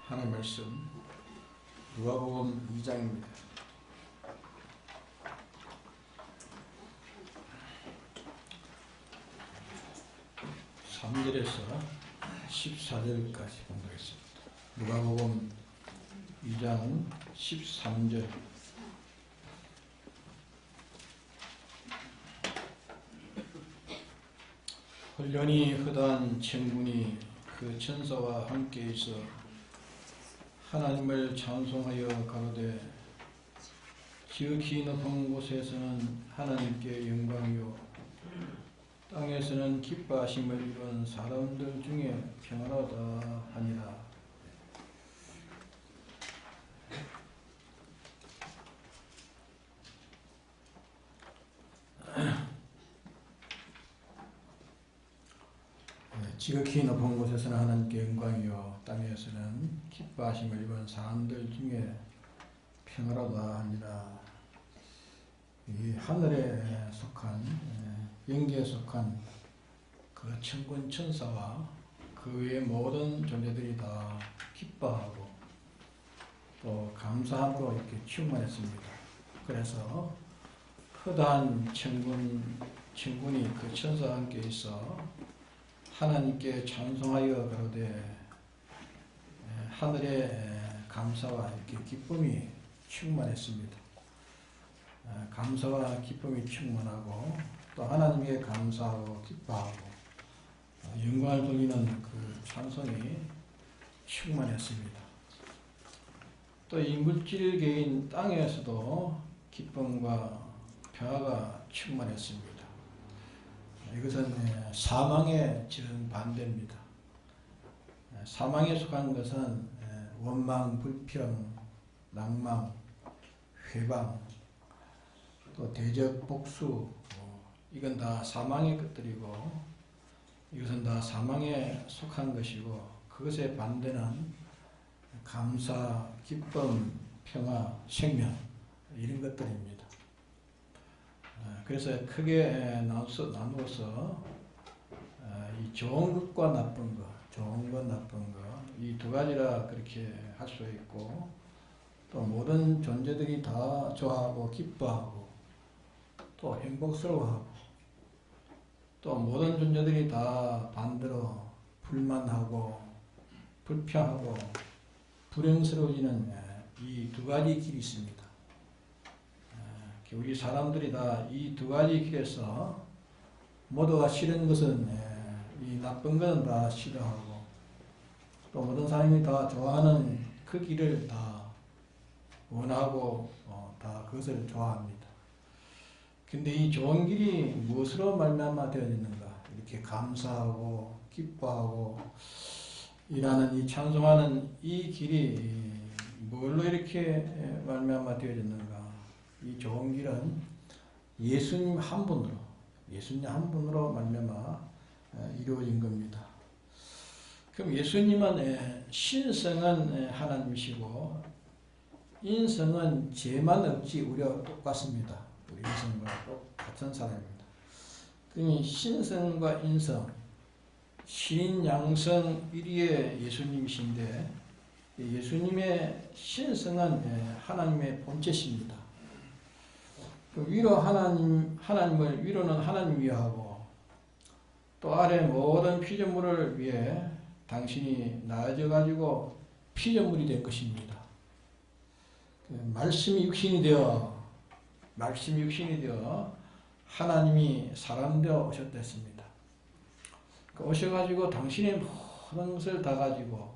하나님 말씀 누가복음 2장입니다. 3절에서 14절까지 공부하겠습니다. 누가복음 2장 13절. 홀련히 허다한 천군이 그 천사와 함께 있어 하나님을 찬송하여 가로되 지극히 높은 곳에서는 하나님께 영광이요 땅에서는 기뻐하심을 이룬 사람들 중에 평안하다 하니라. 지극히 높은 곳에서는 하나님께 영광이요 땅에서는 기뻐하심을 입은 사람들 중에 평화로다 하니라. 이 하늘에 속한 영계에 속한 그 천군 천사와 그 외의 모든 존재들이 다 기뻐하고 또 감사함으로 이렇게 충만했습니다. 그래서 허다한 천군이 그 천사와 함께 있어 하나님께 찬송하여 가로되 하늘의 감사와 이렇게 기쁨이 충만했습니다. 감사와 기쁨이 충만하고 또 하나님께 감사하고 기뻐하고 영광을 돌리는 그 찬송이 충만했습니다. 또 이 물질계인 땅에서도 기쁨과 평화가 충만했습니다. 이것은 사망의 정반대입니다. 사망에 속한 것은 원망, 불평, 낭망, 회방, 또 대적, 복수, 이건 다 사망의 것들이고 이것은 다 사망에 속한 것이고 그것의 반대는 감사, 기쁨, 평화, 생명 이런 것들입니다. 그래서 크게 나누어서 이 좋은 것과 나쁜 것, 좋은 것, 나쁜 것, 이 두 가지라 그렇게 할 수 있고 또 모든 존재들이 다 좋아하고 기뻐하고 또 행복스러워하고 또 모든 존재들이 다 반대로 불만하고 불평하고 불행스러워지는 이 두 가지 길이 있습니다. 우리 사람들이 다 이 두 가지 길에서 모두가 싫은 것은 이 나쁜 것은 다 싫어하고 또 모든 사람이 다 좋아하는 그 길을 다 원하고 다 그것을 좋아합니다. 근데 이 좋은 길이 무엇으로 말미암아 되어지는가? 이렇게 감사하고 기뻐하고 일하는 이 찬송하는 이 길이 뭘로 이렇게 말미암아 되어졌는가? 이 좋은 길은 예수님 한 분으로 말미암아 이루어진 겁니다. 그럼 예수님은 신성은 하나님이시고 인성은 죄만 없지 우리와 똑같습니다. 우리 인성과 똑같은 사람입니다. 그럼 신성과 인성, 신, 양성, 일위의 예수님이신데 예수님의 신성은 하나님의 본체십니다. 위로 하나님을 위로는 하나님 위하고 또 아래 모든 피조물을 위해 당신이 나아져 가지고 피조물이 된 것입니다. 말씀이 육신이 되어 하나님이 사람 되어 오셨댔습니다. 오셔가지고 당신의 모든 것을 다 가지고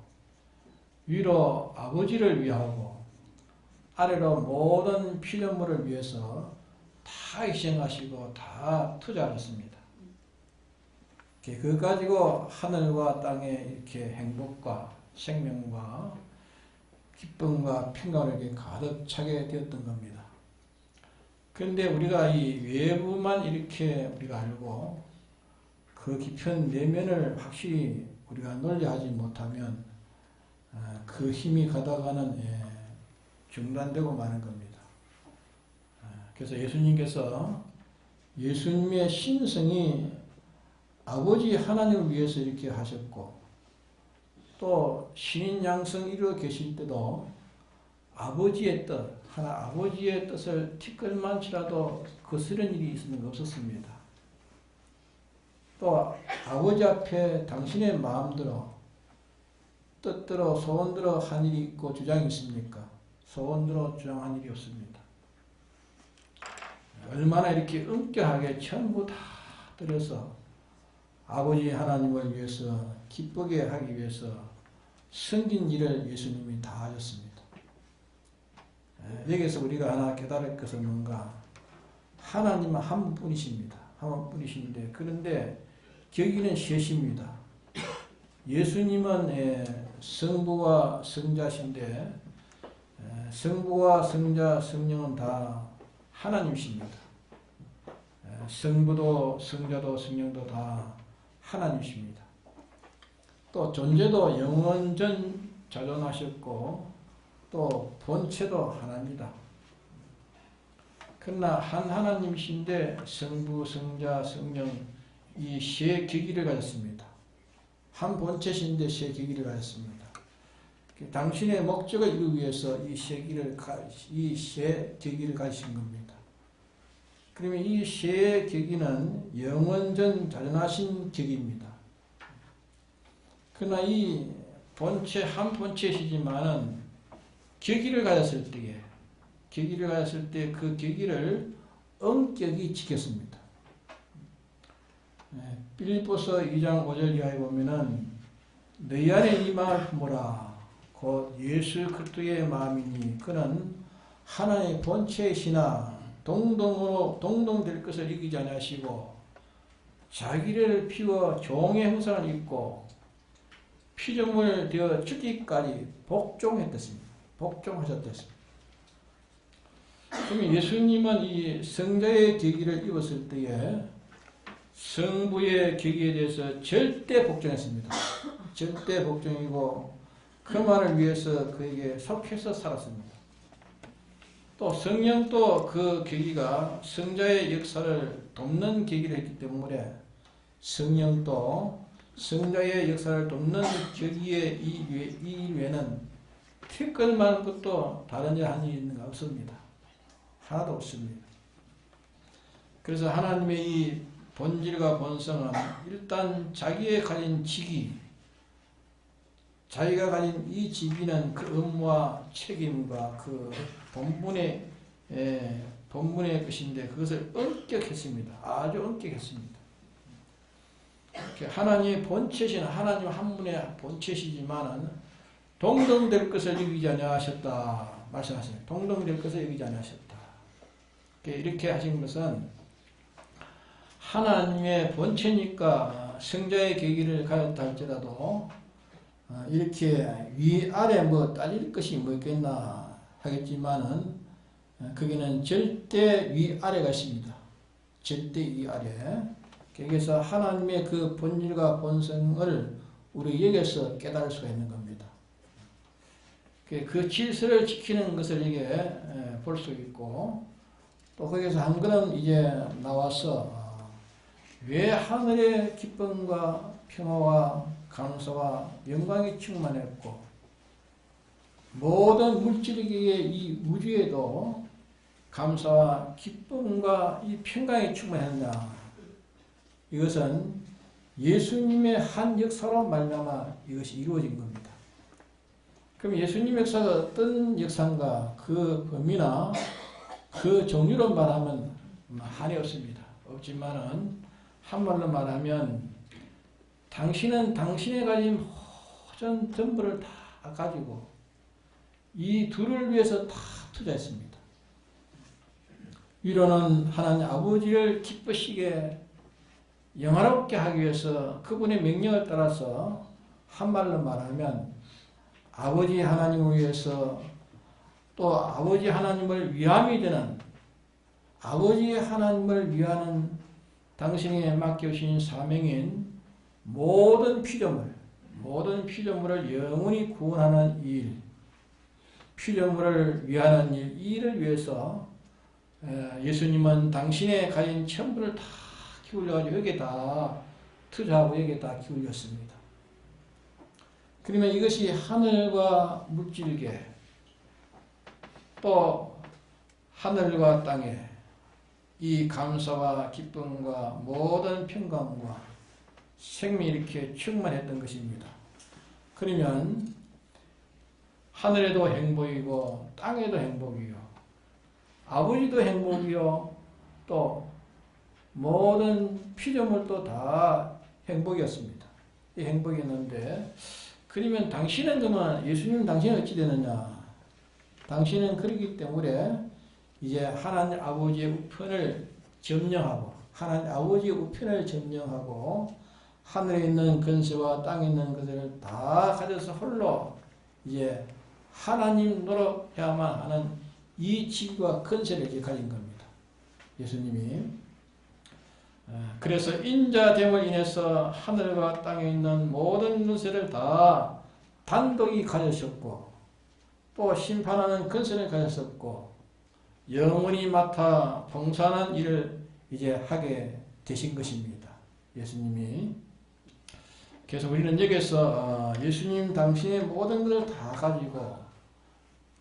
위로 아버지를 위하고 아래로 모든 피조물을 위해서 다 희생하시고 다 투자하셨습니다. 그거 가지고 하늘과 땅에 이렇게 행복과 생명과 기쁨과 평강을 이렇게 가득 차게 되었던 겁니다. 그런데 우리가 이 외부만 이렇게 우리가 알고 그 깊은 내면을 확실히 우리가 논리하지 못하면 그 힘이 가다가는 중단되고 마는 겁니다. 그래서 예수님께서 예수님의 신성이 아버지 하나님을 위해서 이렇게 하셨고 또 신인 양성 이루어 계실 때도 아버지의 뜻, 하나 아버지의 뜻을 티끌만치라도 거스른 일이 있는 거 없었습니다. 또 아버지 앞에 당신의 마음대로 뜻대로 소원대로 한 일이 있고 주장이 있습니까? 소원대로 주장한 일이 없습니다. 얼마나 이렇게 엄격하게 전부 다 들여서 아버지 하나님을 위해서 기쁘게 하기 위해서 섬긴 일을 예수님이 다 하셨습니다. 여기서 우리가 하나 깨달을 것은 뭔가 하나님은 한 분이십니다. 한 분이신데 그런데 교기는 셋입니다. 예수님은 성부와 성자신데 성부와 성자 성령은 다 하나님이십니다. 성부도 성자도 성령도 다 하나님이십니다. 또 존재도 영원전 자존하셨고 또 본체도 하나입니다. 그러나 한 하나님이신데 성부, 성자, 성령 이 세 계기를 가졌습니다. 한 본체신데 세 계기를 가졌습니다. 당신의 목적을 이루기 위해서 이 세 계기를 가지신 겁니다. 그러면 이 세 계기는 영원전 자존하신 계기입니다. 그러나 이 본체 한 본체시지만은 계기를 가졌을 때에 그 계기를 엄격히 지켰습니다. 빌립보서 2장 5절 이하에 보면은 너희 안에 이 마음을 품으라 곧 예수 그리스도의 마음이니 그는 하나님의 본체이시나 동동될 것을 이기지 아니하시고 자기를 피워 종의 형상을 입고 피조물 되어 죽기까지 복종했습니다. 복종하셨습니다. 그러면 예수님은 이 성자의 계기를 입었을 때에 성부의 계기에 대해서 절대 복종했습니다. 절대 복종이고 그만을 위해서 그에게 속해서 살았습니다. 또 성령도 그 계기가 성자의 역사를 돕는 계기를 했기 때문에 성령도 성자의 역사를 돕는 계기의 이 외에는 티끌만 것도 다른 일 한 일이 있는가 없습니다. 하나도 없습니다. 그래서 하나님의 이 본질과 본성은 일단 자기의 가진 직위, 자기가 가진 이 직위는 그 업무와 책임과 그 본분의 것인데 그것을 엄격했습니다. 아주 엄격했습니다. 하나님의 본체신 하나님 한 분의 본체시지만은 동등될 것을 여기지 아니하셨다 말씀하십니다. 동등될 것을 여기지 아니하셨다. 이렇게 하신 것은 하나님의 본체니까 성자의 계기를 가졌다 할지라도 이렇게 위아래 뭐 따질 것이 뭐 있겠나 하겠지만은 거기는 절대 위아래가 있습니다. 절대 위아래. 여기서 하나님의 그 본질과 본성을 우리 여기서 깨달을 수가 있는 겁니다. 그 질서를 지키는 것을 이게 볼 수 있고 또 거기서 한 걸음 이제 나와서 왜 하늘의 기쁨과 평화와 감사와 영광이 충만했고 모든 물질계의 이 우주에도 감사와 기쁨과 이 평강이 충만했냐. 이것은 예수님의 한 역사로 말미암아 이것이 이루어진 겁니다. 그럼 예수님 역사가 어떤 역사인가 그 범위나 그 종류로 말하면 한이 없습니다. 없지만은 한말로 말하면 당신은 당신의 가진 모든 전부를 다 가지고 이 둘을 위해서 다 투자했습니다. 위로는 하나님 아버지를 기쁘시게 영화롭게 하기 위해서 그분의 명령을 따라서 한말로 말하면 아버지 하나님을 위해서 또 아버지 하나님을 위함이 되는 아버지 하나님을 위하는 당신이 맡겨주신 사명인 모든 피조물을 영원히 구원하는 일, 피조물을 위하는 일, 이 일을 위해서 예수님은 당신의 가진 전부를 다 기울여가지고 여기에 다 투자하고 여기에 다 기울였습니다. 그러면 이것이 하늘과 물질계 또 하늘과 땅에 이 감사와 기쁨과 모든 평강과 생명이 이렇게 충만했던 것입니다. 그러면 하늘에도 행복이고 땅에도 행복이요 아버지도 행복이요 또 모든 피조물도 다 행복이었습니다. 이 행복이었는데 그러면 당신은 그러면 예수님 당신은 어찌 되느냐? 당신은 그렇기 때문에 이제 하나님 아버지의 우편을 점령하고 하나님 아버지의 우편을 점령하고 하늘에 있는 권세와 땅에 있는 것을 다 가져서 홀로 이제 하나님 노릇해야만 하는 이 지위와 권세를 이제 가진 겁니다. 예수님이. 그래서 인자됨을 인해서 하늘과 땅에 있는 모든 권세를 다 단독이 가졌었고 또 심판하는 권세를 가졌었고 영원히 맡아 봉사하는 일을 이제 하게 되신 것입니다. 예수님이. 그래서 우리는 여기서 예수님 당신의 모든 것을 다 가지고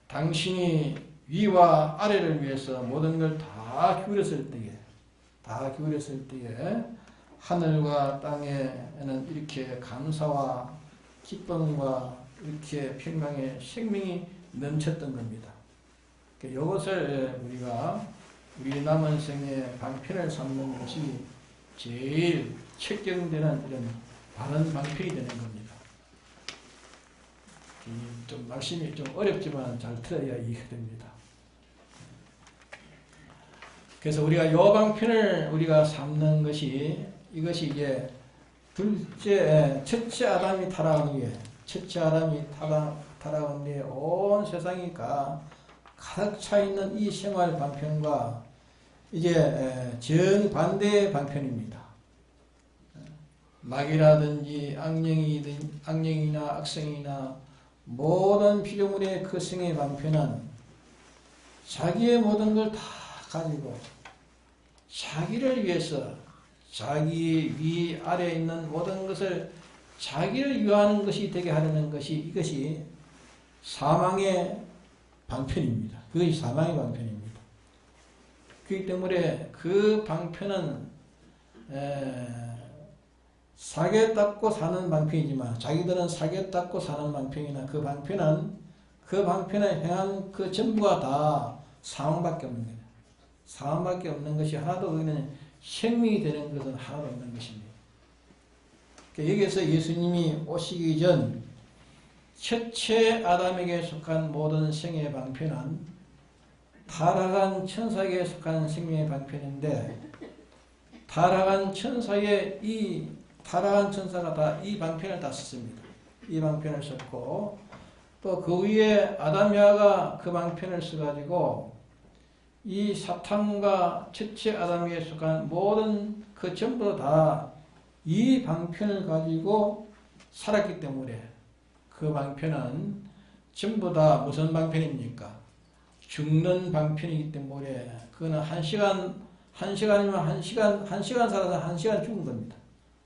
당신이 위와 아래를 위해서 모든 걸 다 기울였을 때에 하늘과 땅에는 이렇게 감사와 기쁨과 이렇게 평강의 생명이 넘쳤던 겁니다. 이것을 우리가 우리 남은 생의 방편을 삼는 것이 제일 책경되는 이런 바른 방편이 되는 겁니다. 좀 말씀이 좀 어렵지만 잘 들어야 이해가 됩니다. 그래서 우리가 이 방편을 우리가 삼는 것이 이것이 이제 첫째 아담이 타락한 후에 첫째 아담이 타락한 후에 온 세상이 가득 차 있는 이 생활 방편과 이제 정반대의 방편입니다. 마귀라든지 악령이나 악성이나 모든 피조물의 그 생의 방편은 자기의 모든 걸 다 가지고 자기를 위해서 자기 위 아래에 있는 모든 것을 자기를 위하는 것이 되게 하려는 것이 이것이 사망의 방편입니다. 그것이 사망의 방편입니다. 그렇기 때문에 그 방편은 사계 닦고 사는 방편이지만 자기들은 사계 닦고 사는 방편이나 그 방편에 행한 그 전부가 다 사망밖에 없는 거예요. 사망밖에 없는 것이 하나도 거기는 생명이 되는 것은 하나도 없는 것입니다. 여기에서 예수님이 오시기 전 첫째 아담에게 속한 모든 생의 방편은 타락한 천사에게 속한 생명의 방편인데 타락한 천사가 다 이 방편을 다 썼습니다. 이 방편을 썼고 또 그 위에 아담 야가 그 방편을 써가지고 이 사탄과 첫째 아담에게 속한 모든 그 전부 다 이 방편을 가지고 살았기 때문에 그 방편은 전부 다 무슨 방편입니까? 죽는 방편이기 때문에 그거는 한 시간이면 한 시간 살아서 한 시간 죽은 겁니다.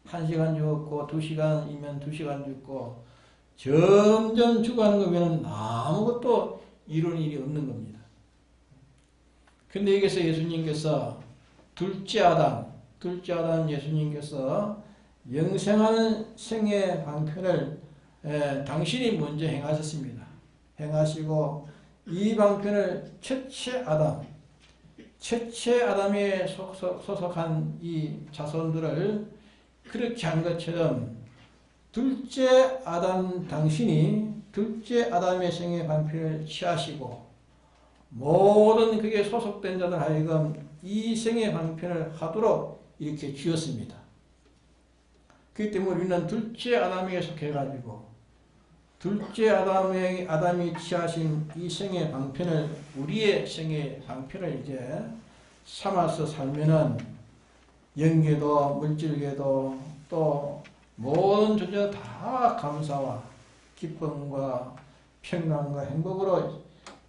1시간 죽었고 2시간이면 2시간 죽고 점점 죽어가는 거면 아무것도 이루는 일이 없는 겁니다. 근데 여기서 예수님께서 둘째 아담 예수님께서 영생하는 생의 방편을 당신이 먼저 행하셨습니다. 행하시고 이 방편을 첫째 아담에 소속한 이 자손들을 그렇게 한 것처럼 둘째 아담 당신이 둘째 아담의 생의 방편을 취하시고 모든 그게 소속된 자들 하여금 이 생의 방편을 하도록 이렇게 주었습니다. 그렇기 때문에 우리는 둘째 아담에게 속해가지고 둘째 아담이 취하신 이 생의 방편을 우리의 생의 방편을 이제 삼아서 살면은 영계도 물질계도 또 모든 존재가 다 감사와 기쁨과 평강과 행복으로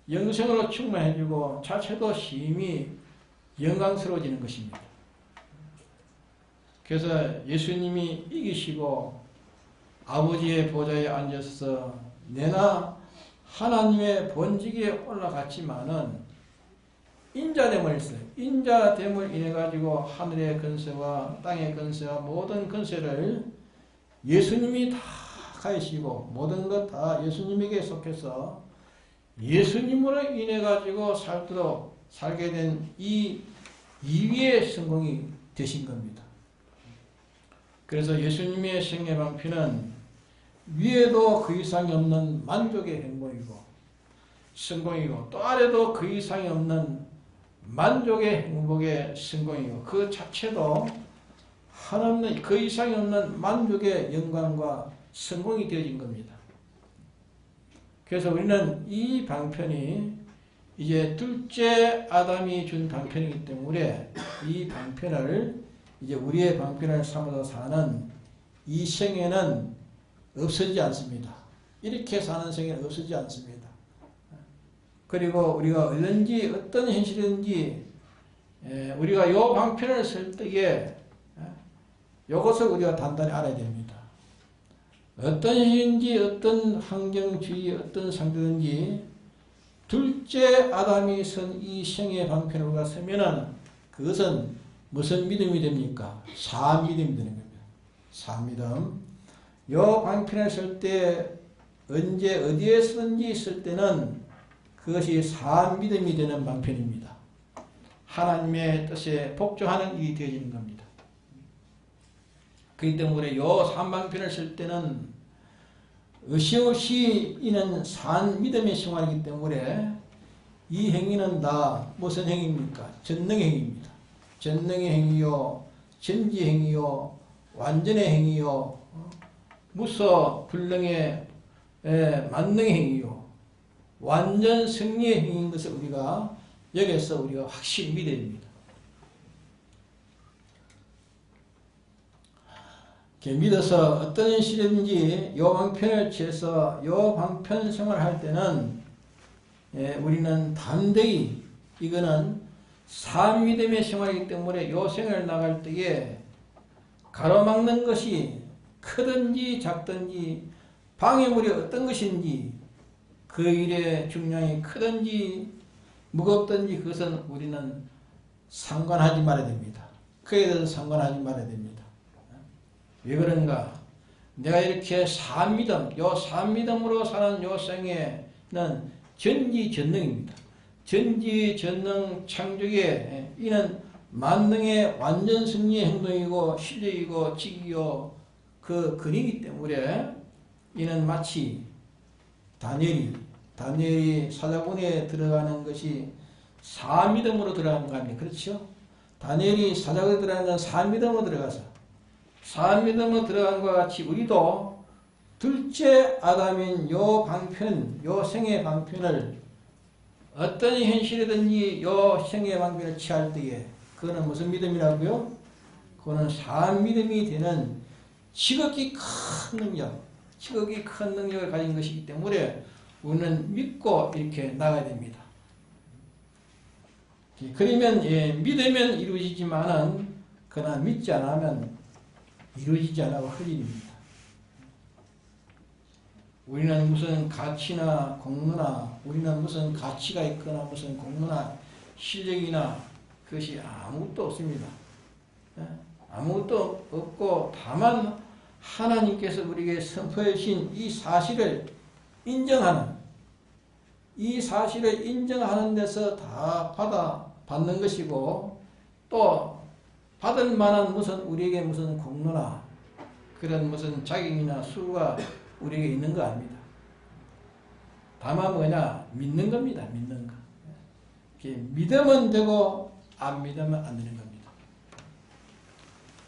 영생으로 충만해지고 자체도 심히 영광스러워지는 것입니다. 그래서 예수님이 이기시고 아버지의 보좌에 앉아서 내나 하나님의 본직에 올라갔지만은 인자됨을 했어요. 인자됨을 인해 가지고 하늘의 권세와 땅의 권세와 모든 권세를 예수님이 다 가지시고 모든 것 다 예수님에게 속해서 예수님으로 인해 가지고 살도록 살게 된 이 이위의 성공이 되신 겁니다. 그래서 예수님의 생애 방편은 위에도 그 이상이 없는 만족의 행복이고 성공이고 또 아래도 그 이상이 없는 만족의 행복의 성공이고 그 자체도 하나님 그 이상이 없는 만족의 영광과 성공이 되어진 겁니다. 그래서 우리는 이 방편이 이제 둘째 아담이 준 방편이기 때문에 이 방편을 이제 우리의 방편을 삼아서 사는 이 생애는 없어지지 않습니다. 이렇게 사는 생애는 없어지지 않습니다. 그리고 우리가 얼른지 어떤 현실인지 우리가 이 방편을 쓸 때에 이것을 우리가 단단히 알아야 됩니다. 어떤 현실인지 어떤 환경주의 어떤 상태든지 둘째 아담이 선 이 생애 방편을 우리가 서면은 그것은 무슨 믿음이 됩니까? 사암믿음이 되는 겁니다. 사암믿음. 이 방편을 쓸 때 언제 어디에 쓰든지 쓸 때는 그것이 사암믿음이 되는 방편입니다. 하나님의 뜻에 복종하는 일이 되어지는 겁니다. 그렇기 때문에 이 사암방편을 쓸 때는 의심 없이 이는 산 믿음의 생활이기 때문에 이 행위는 다 무슨 행위입니까? 전능의 행위입니다. 전능의 행위요, 전지 행위요, 완전의 행위요, 무서 불능의 만능의 행위요, 완전 승리의 행위인 것을 우리가 여기서 우리가 확실히 믿어야 됩니다. 믿어서 어떤 시련인지 요 방편을 취해서 요 방편 생활할 때는 우리는 담대히 이거는 사암믿음의 생활이기 때문에 요 생활을 나갈 때에 가로막는 것이 크든지 작든지 방해물이 어떤 것인지 그 일의 중량이 크든지 무겁든지 그것은 우리는 상관하지 말아야 됩니다. 그에 대해서 상관하지 말아야 됩니다. 왜 그런가? 내가 이렇게 사암믿음, 요 사암믿음으로 사는 요 생애는 전지전능입니다. 전지전능 창조에 이는 만능의 완전 승리의 행동이고 실력이고 직이요 그 근이기 때문에 이는 마치 다니엘이 사자군에 들어가는 것이 사암믿음으로 들어가는 거 아닙니까? 그렇죠? 다니엘이 사자군에 들어가는 건 사암믿음으로 들어가서 사암믿음으로 들어간 것과 같이 우리도 둘째 아담인 요 방편, 요 생애 방편을 어떤 현실이든지 요 생애 방편을 취할 때에 그거는 무슨 믿음이라고요? 그거는 사암믿음이 되는 지극히 큰 능력, 지극히 큰 능력을 가진 것이기 때문에 우리는 믿고 이렇게 나가야 됩니다. 그러면 믿으면 이루어지지만은 그러나 믿지 않으면 이루어지지 않아도 헛일입니다. 우리는 무슨 가치나 공로나 우리는 무슨 가치가 있거나 무슨 공로나 실력이나 그것이 아무것도 없습니다. 아무것도 없고 다만 하나님께서 우리에게 선포해 주신 이 사실을 인정하는 이 사실을 인정하는 데서 다 받는 것이고 또 받을 만한 무슨 우리에게 무슨 공로나 그런 무슨 자격이나 수가 우리에게 있는 거 아닙니다. 다만 뭐냐? 믿는 겁니다. 믿는 거. 믿으면 되고 안 믿으면 안 되는 겁니다.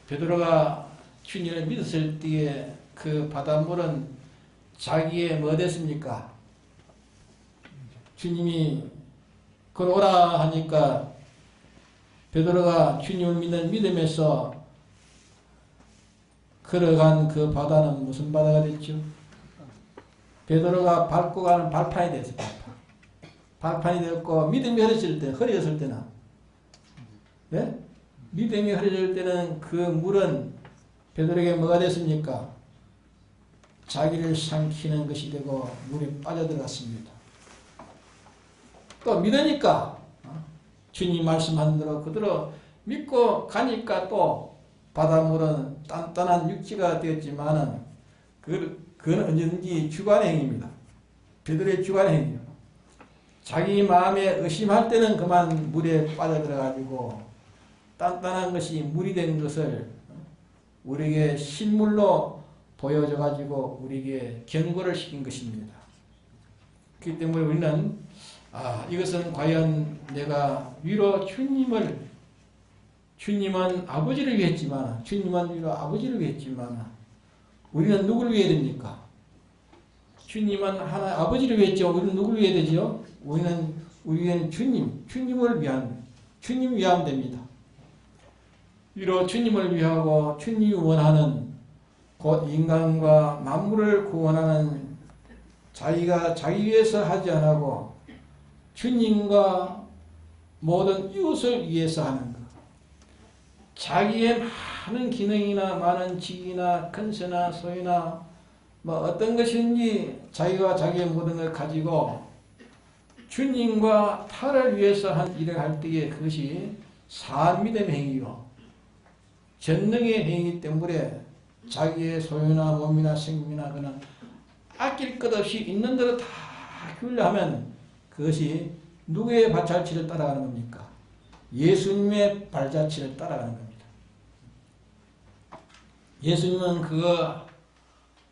베드로가 주님을 믿었을 때에 그 바닷물은 자기의 뭐 됐습니까? 주님이 걸어오라 하니까 베드로가 주님을 믿는 믿음에서 걸어간 그 바다는 무슨 바다가 됐죠? 베드로가 밟고 가는 발판이 됐어요. 발판이 되었고 믿음이 흐려졌을 때는 네? 믿음이 흐려질 때는 그 물은 베드로에게 뭐가 됐습니까? 자기를 삼키는 것이 되고 물에 빠져들어갔습니다. 또 믿으니까 주님 말씀한 대로 그대로 믿고 가니까 또 바닷물은 단단한 육지가 되었지만은 그건 언제든지 주관의 행위입니다. 베드로의 주관의 행위요. 자기 마음에 의심할 때는 그만 물에 빠져들어가지고 단단한 것이 물이 된 것을 우리에게 실물로 보여줘가지고 우리에게 경고를 시킨 것입니다. 그렇기 때문에 우리는 이것은 과연 내가 위로 주님은 아버지를 위했지만 주님은 위로 아버지를 위했지만 우리는 누구를 위해야 됩니까? 주님은 하나 아버지를 위했죠. 우리는 누구를 위해야 되죠? 우리는 주님을 위한 주님 위하면 됩니다. 위로 주님을 위하고 주님이 원하는 곧 인간과 만물을 구원하는 자기가 자기 위해서 하지 않고 주님과 모든 이웃을 위해서 하는 것. 자기의 많은 기능이나 많은 직이나 근세나 소유나 어떤 것인지 자기가 자기의 모든 걸 가지고 주님과 타를 위해서 한 일을 할 때에 그것이 사함믿음의 행위요. 전능의 행위이기 때문에 자기의 소유나 몸이나 생명이나 그는 아낄 것 없이 있는 대로 다 기울여하면 그것이 누구의 발자취를 따라가는 겁니까? 예수님의 발자취를 따라가는 겁니다. 예수님은 그거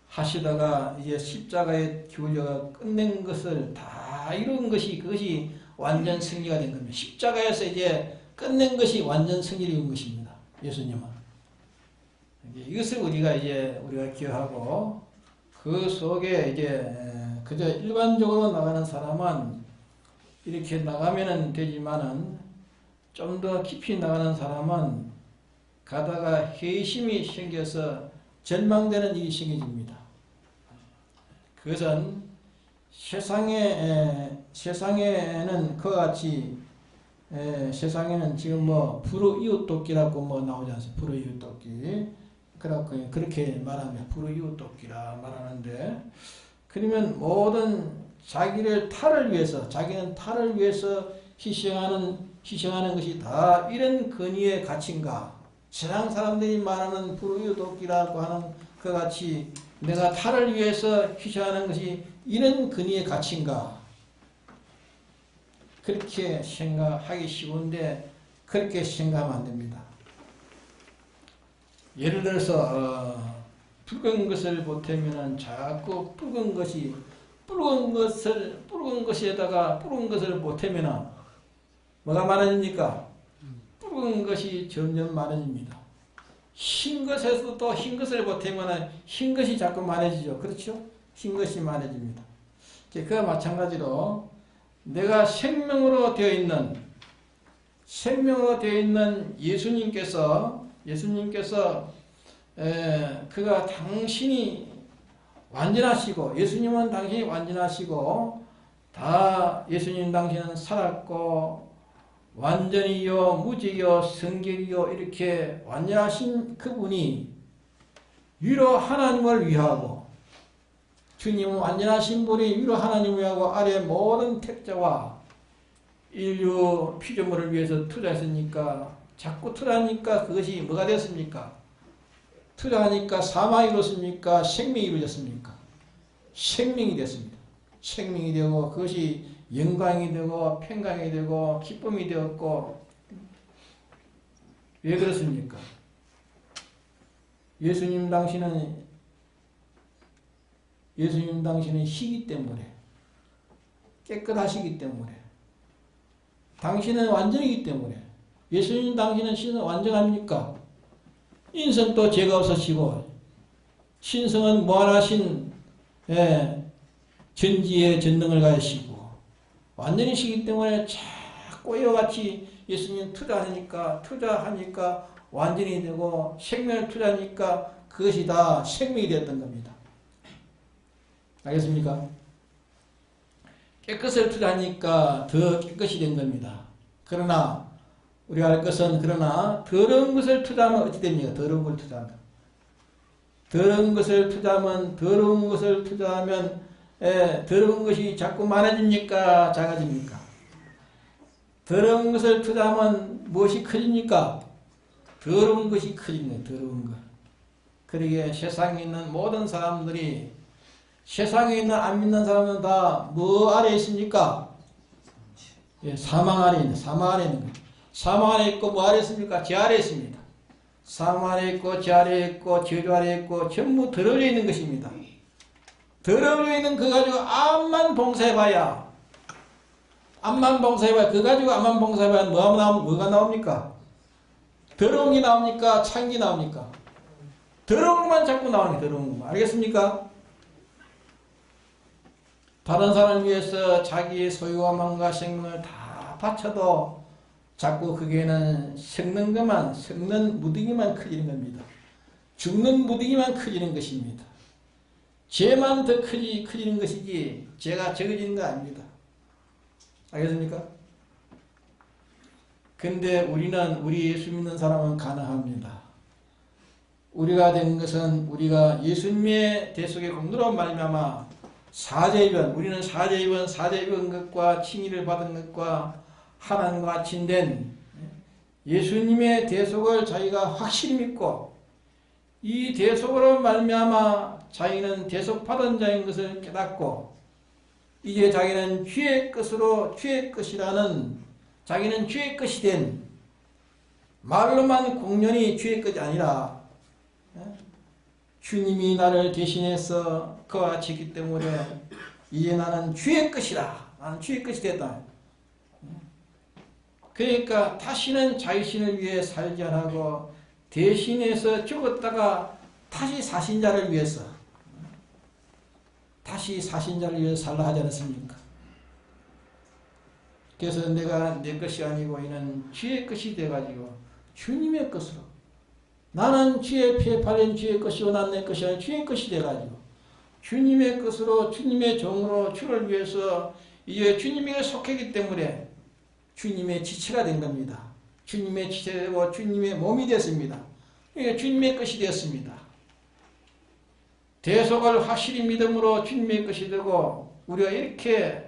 하시다가 이제 십자가에 기울여 끝낸 것을 다 이룬 것이 그것이 완전 승리가 된 겁니다. 십자가에서 이제 끝낸 것이 완전 승리를 이룬 것입니다. 예수님은. 이것을 우리가 기억하고 그 속에 이제 그저 일반적으로 나가는 사람은 이렇게 나가면은 되지만은 좀 더 깊이 나가는 사람은 가다가 회심이 생겨서 절망되는 일이 생겨집니다. 그것은 세상에는 그와 같이 세상에는 지금 불의이웃돕기라고 나오지 않습니까? 불의이웃돕기. 그렇고 그렇게 말하면 불의이웃돕기라 말하는데 그러면 모든 자기는 타를 위해서 희생하는 것이 다 이런 근위의 가치인가? 세상 사람들이 말하는 불의이웃돕기라고 하는 그 같이 내가 타를 위해서 희생하는 것이 이런 근위의 가치인가? 그렇게 생각하기 쉬운데 그렇게 생각하면 안 됩니다. 예를 들어서 붉은 것을 보태면은 자꾸 붉은 것에다가 붉은 것을 보태면은 뭐가 많아집니까? 붉은 것이 점점 많아집니다. 흰 것에서도 또 흰 것을 보태면은 흰 것이 자꾸 많아지죠. 그렇죠? 흰 것이 많아집니다. 그와 마찬가지로 내가 생명으로 되어 있는 예수님께서 그가 당신이 완전하시고 예수님은 당신이 완전하시고 다 예수님 당신은 살았고 완전히요 무죄요 성결이요 이렇게 완전하신 그분이 위로 하나님을 위하고 주님은 완전하신 분이 위로 하나님을 위하고 아래 모든 택자와 인류 피조물을 위해서 투자했으니까 자꾸 투자하니까 그것이 뭐가 됐습니까? 투자하니까 사망이 이루었습니까? 생명이 이루어졌습니까? 생명이 됐습니다. 생명이 되고 그것이 영광이 되고 평강이 되고 기쁨이 되었고 왜 그렇습니까? 예수님 당신은 희기 때문에 깨끗하시기 때문에 당신은 완전이기 때문에 예수님 당신은 신은 완전합니까? 인성도 죄가 없으시고 신성은 무한하신 전지의 전능을 가지시고 완전히시기 때문에 자꾸 이와 같이 예수님 투자하니까 완전히 되고 생명을 투자하니까 그것이 다 생명이 되었던 겁니다. 알겠습니까? 깨끗을 투자하니까 더 깨끗이 된 겁니다. 그러나 우리가 알 것은 더러운 것을 투자하면 어찌 됩니까? 더러운 걸 투자한다. 더러운 것을 투자하면 더러운 것이 자꾸 많아집니까? 작아집니까? 더러운 것을 투자하면 무엇이 커집니까? 더러운 것이 커집니다. 더러운 것. 그러기에 세상에 있는 모든 사람들이, 세상에 있는 안 믿는 사람은 다 뭐 아래 있습니까? 예, 사망 아래 있는, 사망 아래 있는 거예요. 사망 아래 있고 뭐 아래 있습니까? 제 아래 있습니다. 사망 아래 있고 제 아래 있고 저주 아래 있고 전부 더러워져 있는 것입니다. 더러워져 있는 그 가지고 암만 봉사해봐야, 그 가지고 암만 봉사해봐야 뭐가 나옵니까? 더러운 게 나옵니까? 찬 게 나옵니까? 더러운 것만 자꾸 나오니, 더러운 것만. 알겠습니까? 다른 사람을 위해서 자기의 소유와 망과 생명을 다 바쳐도 자꾸 그게는 썩는 무더기만 커지는 겁니다. 죽는 무더기만 커지는 것입니다. 죄만 더 커지는 것이지 죄가 적어지는 거 아닙니다. 알겠습니까? 근데 우리 예수 믿는 사람은 가능합니다. 우리가 된 것은 우리가 예수님의 대속의 공로로 말미암아 우리는 사죄 입은 것과 칭의를 받은 것과 하나님과 친된 예수님의 대속을 자기가 확실히 믿고 이 대속으로 말미암아 자기는 대속받은 자인 것을 깨닫고 이제 자기는 주의 것이라는 자기는 주의 것이 된 말로만 공연히 주의 것이 아니라 주님이 나를 대신해서 그와 같이 했기 때문에 이제 나는 주의 것이다. 나는 주의 것이 됐다. 그러니까 다시는 자신을 위해 살지 않고 대신해서 죽었다가 다시 사신자를 위해서 살라 하지 않았습니까? 그래서 내가 내 것이 아니고 이는 주의 것이 돼가지고 주님의 것으로 나는 주의 피에 팔린 주의 것이고 난 내 것이 아니라 주의 것이 돼가지고 주님의 것으로 주님의 종으로 주를 위해서 이제 주님에게 속했기 때문에 주님의 지체가 된 겁니다. 주님의 지체되고 주님의 몸이 됐습니다. 이게 주님의 것이 되었습니다. 대속을 확실히 믿음으로 주님의 것이 되고 우리가 이렇게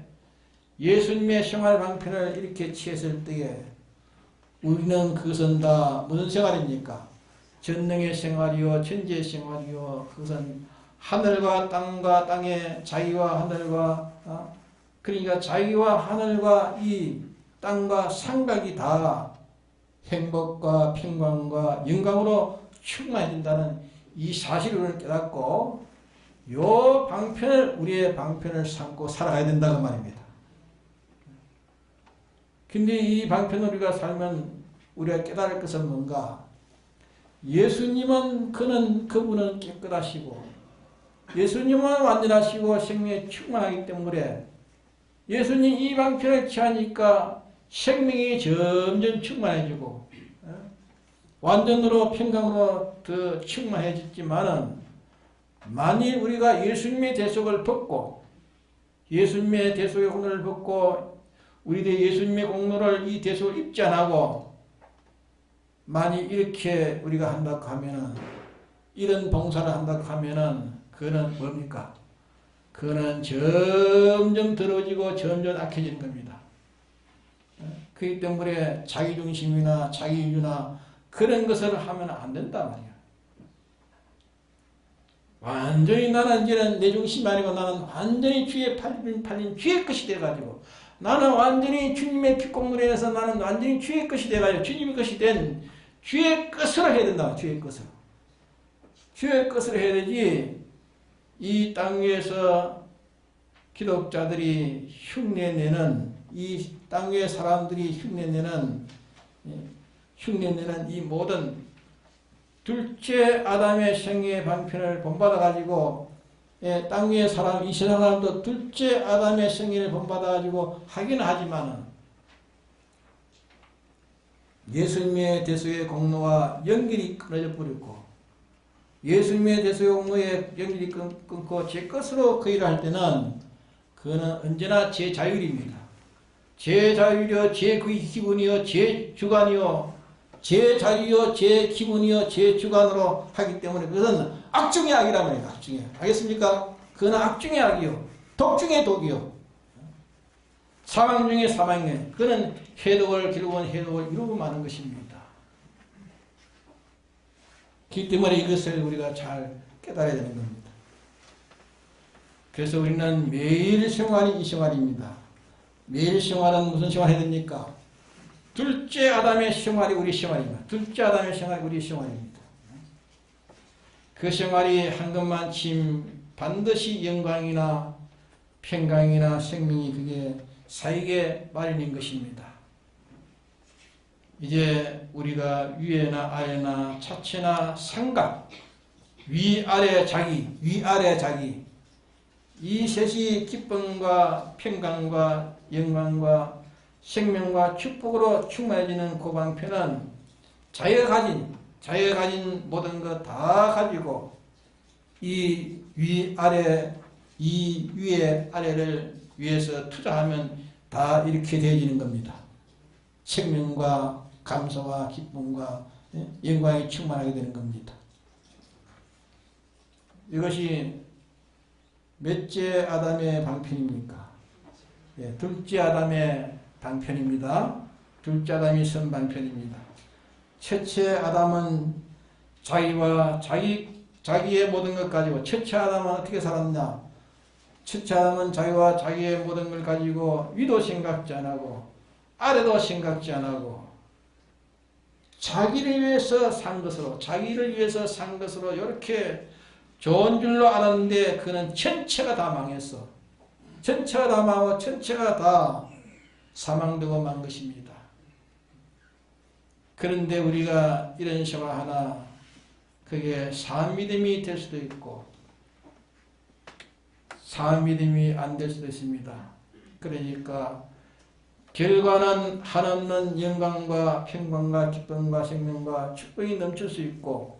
예수님의 생활 방편을 이렇게 취했을 때에 우리는 그것은 다 무슨 생활입니까? 전능의 생활이요 천지의 생활이요 그것은 하늘과 땅과 땅의 자기와 하늘과 그러니까 자기와 하늘과 이 땅과 삼각이 다 행복과 평강과 영광으로 충만해진다는 이 사실을 깨닫고 요 방편을 우리의 방편을 삼고 살아가야 된다고 말입니다. 근데 이 방편을 우리가 살면 우리가 깨달을 것은 뭔가? 예수님은 그분은 깨끗하시고 예수님은 완전하시고 생명에 충만하기 때문에 예수님 이 방편을 취하니까 생명이 점점 충만해지고 완전으로 평강으로 더 충만해졌지만은 만일 우리가 예수님의 대속을 벗고 예수님의 대속의 공로를 벗고 우리들 예수님의 공로를 이 대속을 입지 않고 만일 이렇게 우리가 한다고 하면은 이런 봉사를 한다고 하면은 그거는 뭡니까? 그거는 점점 더러워지고 점점 악해지는 겁니다. 그렇기 때문에 자기중심이나 자기유나 그런 것을 하면 안 된단 말이야. 완전히 나는 이제는 내 중심이 아니고 나는 완전히 주의 팔린 주의 것이 돼가지고 나는 완전히 주님의 피공로로 인해서 나는 완전히 주의 것이 돼가지고 주님의 것이 된 주의 것으로 해야 된다. 주의 것으로. 주의 것으로 해야 되지 이 땅 위에서 기독자들이 흉내내는 이 땅 위의 사람들이 흉내내는 이 모든 둘째 아담의 생애의 방편을 본받아가지고 땅 위의 사람, 이 세상 사람도 둘째 아담의 생애를 본받아가지고 하긴 하지만은 예수님의 대속의 공로와 연결이 끊어져 버렸고 예수님의 대속의 공로에 연결이 끊고 제 것으로 그 일을 할 때는 그거는 언제나 제 자율입니다. 제 자율이요, 제 그 기분이요, 제 주관이요, 제 자유요, 제 기분이요, 제 주관으로 하기 때문에 그것은 악중의 악이란 말이에요. 악중의 악. 알겠습니까? 그건 악중의 악이요. 독 중의 독이요. 사망 중에 사망이에요. 그거는 해독을 결국은 해독을 이루고 마는 것입니다. 그렇기 때문에 이것을 우리가 잘 깨달아야 되는 겁니다. 그래서 우리는 매일 생활이 이 생활입니다. 매일 생활은 무슨 생활 해야 됩니까? 둘째 아담의 생활이 우리 생활입니다. 둘째 아담의 생활이 우리 생활입니다. 그 생활이 한 것만침 반드시 영광이나 평강이나 생명이 그게 사익의 마련인 것입니다. 이제 우리가 위에나 아래나 차체나 삼각, 위아래 자기, 위아래 자기 이 셋이 기쁨과 평강과 영광과 생명과 축복으로 충만해지는 그 방편은 자기가 가진 모든 것 다 가지고 이 위아래, 이 위에 아래를 위해서 투자하면 다 이렇게 되어지는 겁니다. 생명과 감사와 기쁨과 영광이 충만하게 되는 겁니다. 이것이 몇째 아담의 방편입니까? 예, 둘째 아담의 방편입니다. 둘째 아담이 선 방편입니다. 첫째 아담은 자기와 자기의 모든 것 가지고 첫째 아담은 어떻게 살았냐? 첫째 아담은 자기와 자기의 모든 걸 가지고 위도 생각지 않고 아래도 생각지 않고 자기를 위해서 산 것으로 이렇게 좋은 줄로 알았는데 그는 전체가 다 망했어. 전체가 다 망하고 전체가 다 사망되고 만 것입니다. 그런데 우리가 이런 생활 하나 그게 사암믿음이 될 수도 있고 사암믿음이 안 될 수도 있습니다. 그러니까 결과는 한없는 영광과 평강과 기쁨과 생명과 축복이 넘칠 수 있고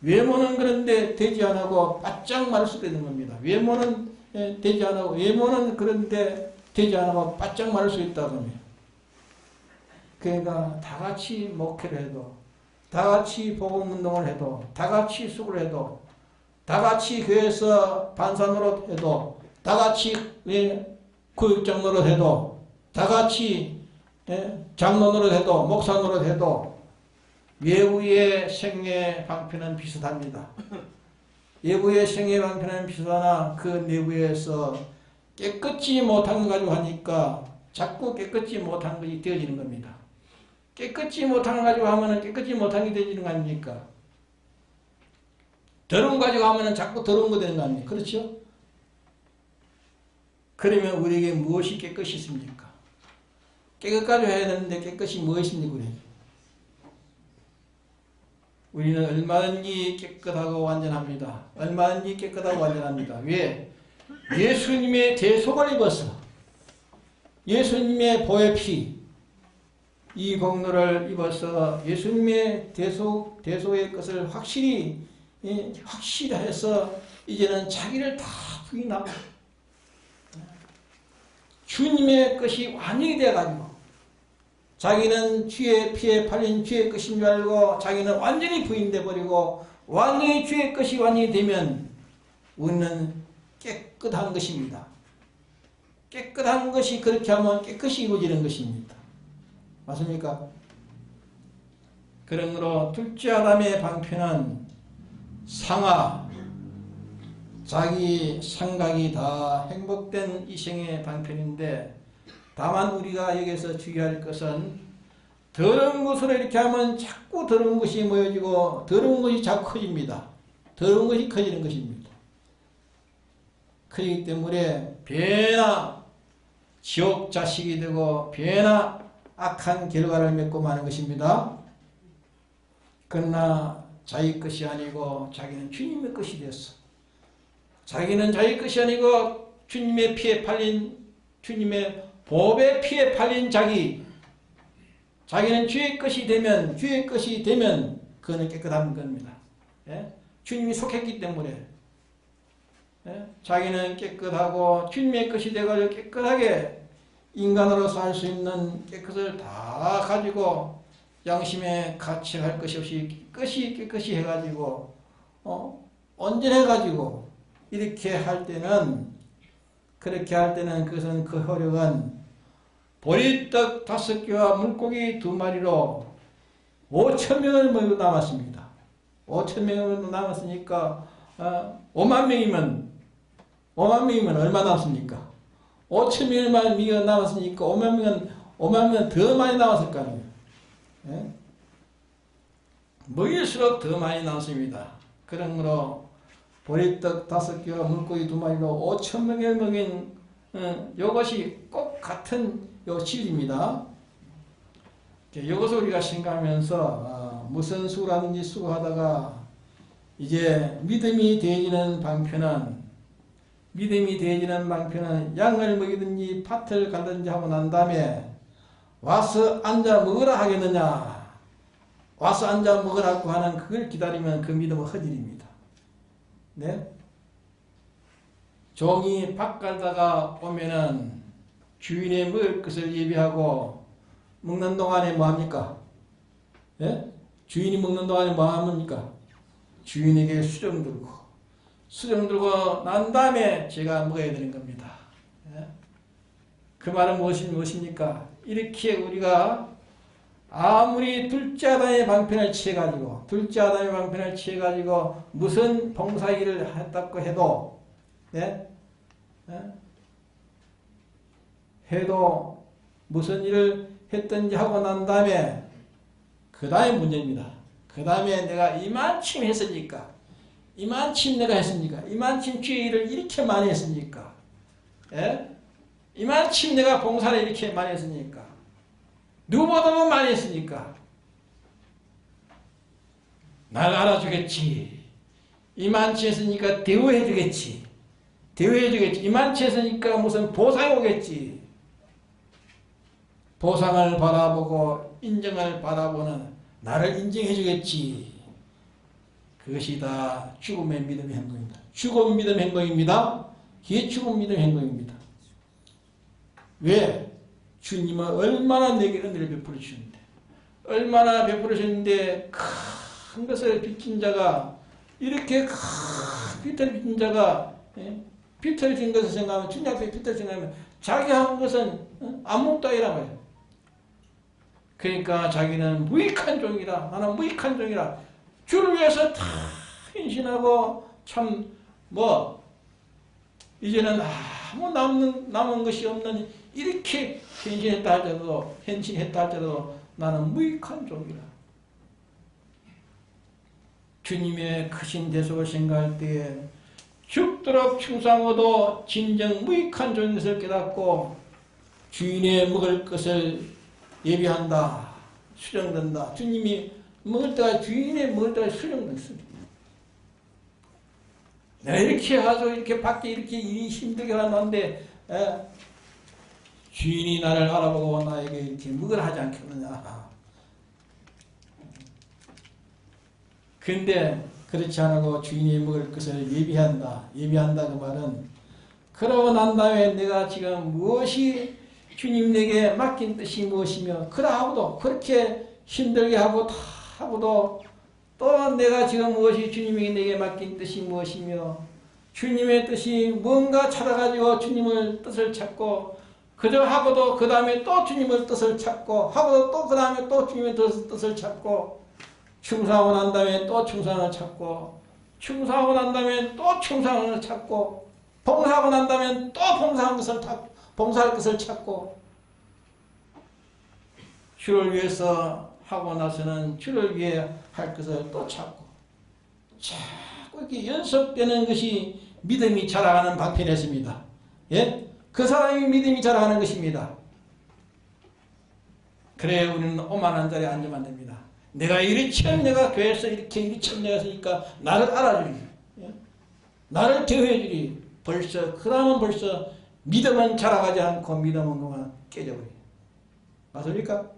외모는 그런데 되지 않고 바짝 마를 수도 있는 겁니다. 외모는 되지 않고 외모는 그런데 되지 않고 바짝 마를 수 있다고 합니다. 그러니까 다 같이 목회를 해도 다 같이 복음운동을 해도 다 같이 수고를 해도 다 같이 교회에서 반사노릇 해도 다 같이 구역장 노릇 해도 다 같이 장로 노릇 해도 목사 노릇 해도 외부의 생애 방편은 비슷합니다. 외부의 생애 방편은 비슷하나 그 내부에서 깨끗이 못한 거 가지고 하니까 자꾸 깨끗이 못한 것이 되어지는 겁니다. 깨끗이 못한 거 가지고 하면은 깨끗이 못한 게 되어지는 거 아닙니까? 더러운 거 가지고 하면은 자꾸 더러운 거 되는 거 아닙니까? 그렇죠? 그러면 우리에게 무엇이 깨끗이 있습니까? 깨끗까지 해야 되는데 깨끗이 무엇입니까? 우리는 얼마든지 깨끗하고 완전합니다. 얼마든지 깨끗하고 완전합니다. 왜? 예수님의 대속을 입어서 예수님의 보혈 피, 이 공로를 입어서 예수님의 대속의 것을 확실히 해서 이제는 자기를 다 부인하고 주님의 것이 완전히 되어가지고 자기는 주의 피에 팔린 주의 것인 줄 알고 자기는 완전히 부인돼 버리고 완전히 주의 것이 완전히 되면 우리는 깨끗한 것입니다. 깨끗한 것이 그렇게 하면 깨끗이 이루어지는 것입니다. 맞습니까? 그러므로 둘째 아담의 방편은 상하, 자기 생각이 다 행복된 이생의 방편인데 다만 우리가 여기서 주의할 것은 더러운 것으로 이렇게 하면 자꾸 더러운 것이 모여지고 더러운 것이 자꾸 커집니다. 더러운 것이 커지는 것입니다. 그렇기 때문에 배나 지옥 자식이 되고 배나 악한 결과를 맺고 마는 것입니다. 그러나 자기 것이 아니고 자기는 주님의 것이 됐어. 자기는 자기 것이 아니고 주님의 피에 팔린 주님의 보배 피에 팔린 자기는 주의 것이 되면 그거는 깨끗한 겁니다. 예? 주님이 속했기 때문에 예? 자기는 깨끗하고 주님의 것이 되어가지고 깨끗하게 인간으로서 할 수 있는 깨끗을 다 가지고 양심에 가책할 것이 없이 깨끗이 해가지고 온전해가지고 이렇게 할 때는 그렇게 할 때는 그것은 그 효력은 보리떡 5개와 물고기 2마리로 5,000명을 모두 남았습니다. 5,000명을 남았으니까 5만 명이면 얼마 남았습니까? 5,000명만 남았으니까 5만 명은 더 많이 남았을 거 아니에요. 예? 먹일수록 더 많이 남습니다. 그러므로 보리떡 5개와 물고기 2마리로 5,000명을 먹인 이것이 꼭 같은 요 진리입니다. 이것을 우리가 생각하면서 무슨 수라든지 수하다가 이제 믿음이 되어지는 방편은 양을 먹이든지 팥을 갈든지 하고 난 다음에 와서 앉아 먹으라 하겠느냐, 와서 앉아 먹으라고 하는 그걸 기다리면 그 믿음은 헛일입니다. 네? 종이 밥 갈다가 오면은 주인의 먹을 것을 예비하고 먹는 동안에 뭐합니까? 예? 주인이 먹는 동안에 뭐합니까? 주인에게 수령 들고 난 다음에 제가 먹어야 되는 겁니다. 예? 그 말은 무엇입니까? 이렇게 우리가 아무리 둘째 아담의 방편을 취해가지고 무슨 봉사일을 했다고 해도 예? 예? 해도 무슨 일을 했든지 하고 난 다음에 그 다음에 문제입니다. 그 다음에 내가 이만큼 했으니까, 이만큼 내가 했으니까, 이만큼 주의 일을 이렇게 많이 했으니까, 예? 이만큼 내가 봉사를 이렇게 많이 했으니까, 누구보다도 많이 했으니까 날 알아주겠지. 이만큼 했으니까 대우해주겠지. 이만큼 했으니까 무슨 보상이 오겠지. 보상을 바라보고 인정을 바라보는 나를 인정해주겠지. 그것이 다 죽음의 믿음의 행동입니다. 죽음 믿음 행동입니다. 이게 죽음 믿음 행동입니다. 왜? 주님은 얼마나 내게 은혜를 베풀어 주셨는데, 얼마나 베풀어 주셨는데 큰 것을 빚진 자가, 이렇게 큰 빚을 빚진 자가, 빚을 진 것을 생각하면, 주님 앞에 빚을 생각하면 자기 한 것은 아무것도 아니란 말이에요. 그러니까 자기는 무익한 종이라, 나는 무익한 종이라, 주를 위해서 다 헌신하고 참 이제는 아무 남은 것이 없는, 이렇게 헌신했다 할지라도 나는 무익한 종이라. 주님의 크신 대속을 생각할 때에 죽도록 충성하도 진정 무익한 종인 것을 깨닫고 주인의 먹을 것을 예비한다, 수령된다. 주님이 먹을 때가, 주인의 먹을 때가 수령됐습니다. 내가 이렇게 가서 이렇게 밖에 이렇게 일이 힘들게 하는데 주인이 나를 알아보고 나에게 이렇게 먹으라 하지 않겠느냐. 근데 그렇지 않고 주인이 먹을 것을 예비한다. 예비한다 그 말은, 그러고 난 다음에 내가 지금 무엇이 주님 내게 맡긴 뜻이 무엇이며, 그러하고도 그렇게 힘들게 하고 다 하고도 또 내가 지금 무엇이 주님이 내게 맡긴 뜻이 무엇이며, 주님의 뜻이 뭔가 찾아가지고 주님을 뜻을 찾고, 그저 하고도 그 다음에 또 주님을 뜻을 찾고, 하고도 또 그 다음에 또 주님의 뜻을 찾고, 충성하고 난 다음에 또 충성을 찾고, 충성하고 난 다음에 또 충성을 찾고, 봉사하고 난 다음에 또 봉사할 것을 찾고, 주를 위해서 하고 나서는 주를 위해 할 것을 또 찾고, 자꾸 이렇게 연속되는 것이 믿음이 자라가는 방편이었습니다. 예? 그 사람이 믿음이 자라가는 것입니다. 그래 우리는 오만한 자리에 앉으면 안 됩니다. 내가 이리처럼 내가 교회에서 이렇게 이리처럼 내가 했으니까 나를 알아주리, 예? 나를 대우해주리. 그 다음은 벌써 믿음은 자라가지 않고 믿음은 그만 깨져버려요. 맞습니까?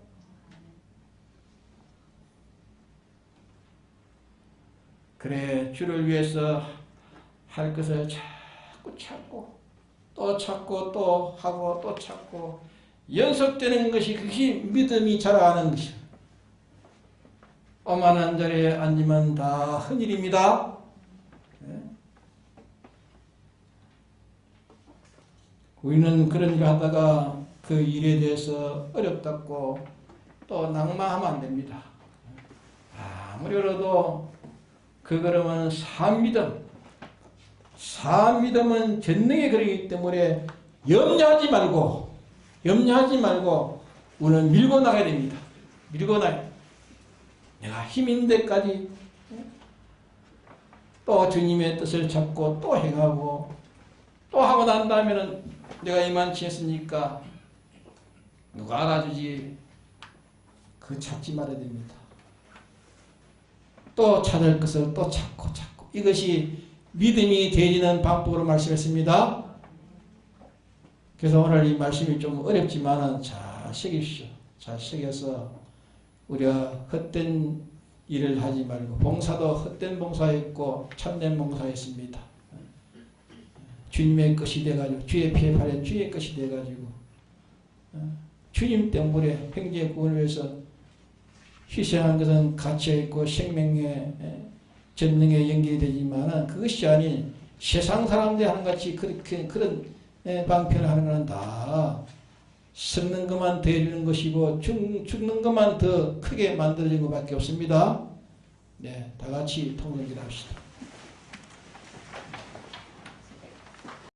그래 주를 위해서 할 것을 자꾸 찾고 또 찾고 또 하고 또 찾고 연속되는 것이, 그것이 믿음이 자라가는 것이에요. 오만한 자리에 앉으면 다 흔일입니다. 우리는 그런 일을 하다가 그 일에 대해서 어렵다고 또 낙마하면 안 됩니다. 아무리 그래도 그 걸음은 사암믿음은 전능의 걸음이기 때문에 염려하지 말고 우리는 밀고 나가야 됩니다. 밀고 나가야. 내가 힘 있는 데까지 또 주님의 뜻을 잡고 또 행하고 또 하고 난 다음에는 내가 이만치 했으니까 누가 알아주지, 그 찾지 말아야 됩니다. 또 찾을 것을 또 찾고 이것이 믿음이 되어지는 방법으로 말씀했습니다. 그래서 오늘 이 말씀이 좀 어렵지만은 잘 새기십시오. 잘 새겨서 우리가 헛된 일을 하지 말고, 봉사도 헛된 봉사했고 참된 봉사했습니다. 주님의 것이 돼가지고, 주의 피에 발에 주의 것이 돼가지고 주님 때문에 형제 구원을 위해서 희생한 것은 가치가 있고 생명의 전능에 연결이 되지만 그것이 아닌 세상 사람들이 하는 같이 그런 방편을 하는 것은 다 썩는 것만 더 해주는 것이고 죽는 것만 더 크게 만들어진 것밖에 없습니다. 네, 다 같이 통성기도 합시다.